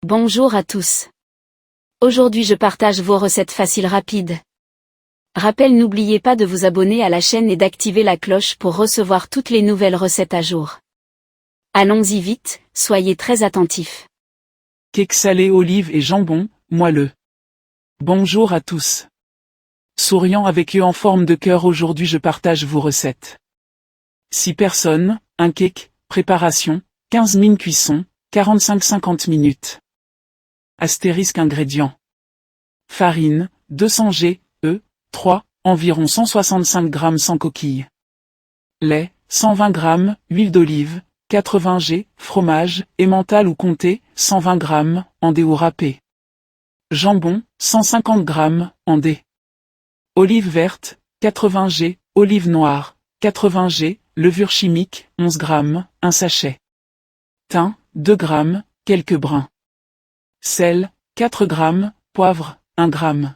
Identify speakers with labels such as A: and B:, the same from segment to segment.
A: Bonjour à tous. Aujourd'hui je partage vos recettes faciles rapides. Rappel, n'oubliez pas de vous abonner à la chaîne et d'activer la cloche pour recevoir toutes les nouvelles recettes à jour. Allons-y vite, soyez très attentifs.
B: Cake salé olive et jambon, moelleux. Bonjour à tous. Souriant avec eux en forme de cœur, aujourd'hui je partage vos recettes. 6 personnes, un cake, préparation, 15 min cuisson, 45-50 minutes. Astérisque ingrédients. Farine, 200 g, 3, environ 165 g sans coquille. Lait, 120 g, huile d'olive, 80 g, fromage, emmental ou comté, 120 g, en dés ou râpé. Jambon, 150 g, en dés. Olive verte, 80 g, olive noire, 80 g, levure chimique, 11 g, un sachet. Thym, 2 g, quelques brins. Sel, 4 g, poivre, 1 g.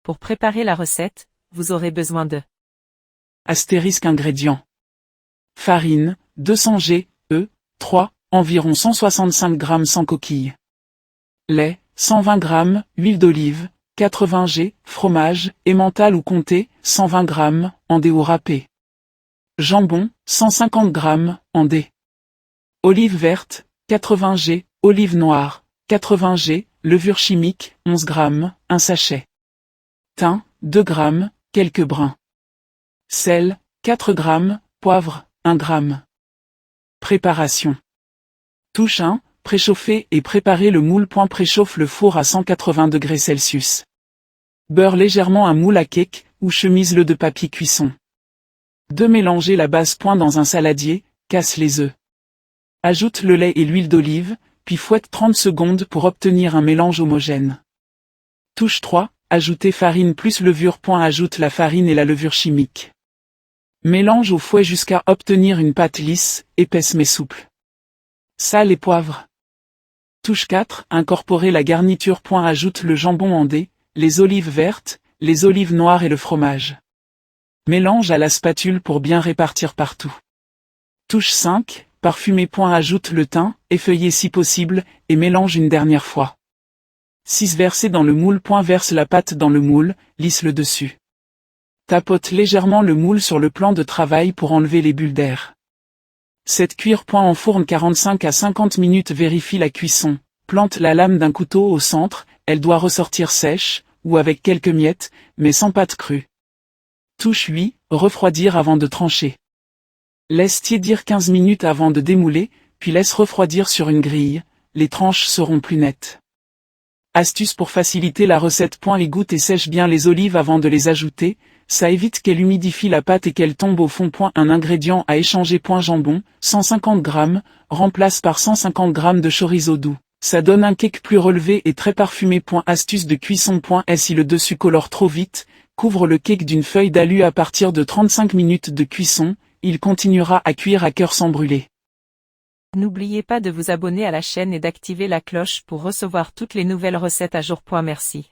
C: Pour préparer la recette, vous aurez besoin de
B: Astérisque ingrédients. Farine, 200 g, 3, environ 165 g sans coquille. Lait, 120 g, huile d'olive, 80 g, fromage, emmental ou comté, 120 g, en dés ou râpé. Jambon, 150 g, en dés. Olive verte, 80 g, olive noire, 80 g, levure chimique, 11 g, un sachet. Thym, 2 g, quelques brins. Sel, 4 g, poivre, 1 g. Préparation. Touche 1, préchauffer et préparer le moule. Préchauffe le four à 180 degrés Celsius. Beurre légèrement un moule à cake, ou chemise-le de papier cuisson. 2. Mélanger la base. Dans un saladier, casse les œufs. Ajoute le lait et l'huile d'olive, puis fouette 30 secondes pour obtenir un mélange homogène. Touche 3, ajouter farine plus levure. Ajoute la farine et la levure chimique. Mélange au fouet jusqu'à obtenir une pâte lisse, épaisse mais souple. Sel et poivre. Touche 4, incorporer la garniture. Ajoute le jambon en dés, les olives vertes, les olives noires et le fromage. Mélange à la spatule pour bien répartir partout. Touche 5, parfumer. Ajoute le thym, effeuillé si possible, et mélange une dernière fois. 6. Verser dans le moule. Verse la pâte dans le moule, lisse le dessus. Tapote légèrement le moule sur le plan de travail pour enlever les bulles d'air. 7. Cuire. Enfourne 45 à 50 minutes. Vérifie la cuisson. Plante la lame d'un couteau au centre, elle doit ressortir sèche, ou avec quelques miettes, mais sans pâte crue. Touche 8, refroidir avant de trancher. Laisse tiédir 15 minutes avant de démouler, puis laisse refroidir sur une grille, les tranches seront plus nettes. Astuce pour faciliter la recette. Égoutte et sèche bien les olives avant de les ajouter, ça évite qu'elle humidifie la pâte et qu'elle tombe au fond. Un ingrédient à échanger. Jambon, 150 g, remplace par 150 g de chorizo doux. Ça donne un cake plus relevé et très parfumé. Astuce de cuisson. Si le dessus colore trop vite, couvre le cake d'une feuille d'alu. À partir de 35 minutes de cuisson, il continuera à cuire à cœur sans brûler.
C: N'oubliez pas de vous abonner à la chaîne et d'activer la cloche pour recevoir toutes les nouvelles recettes à jour. Merci.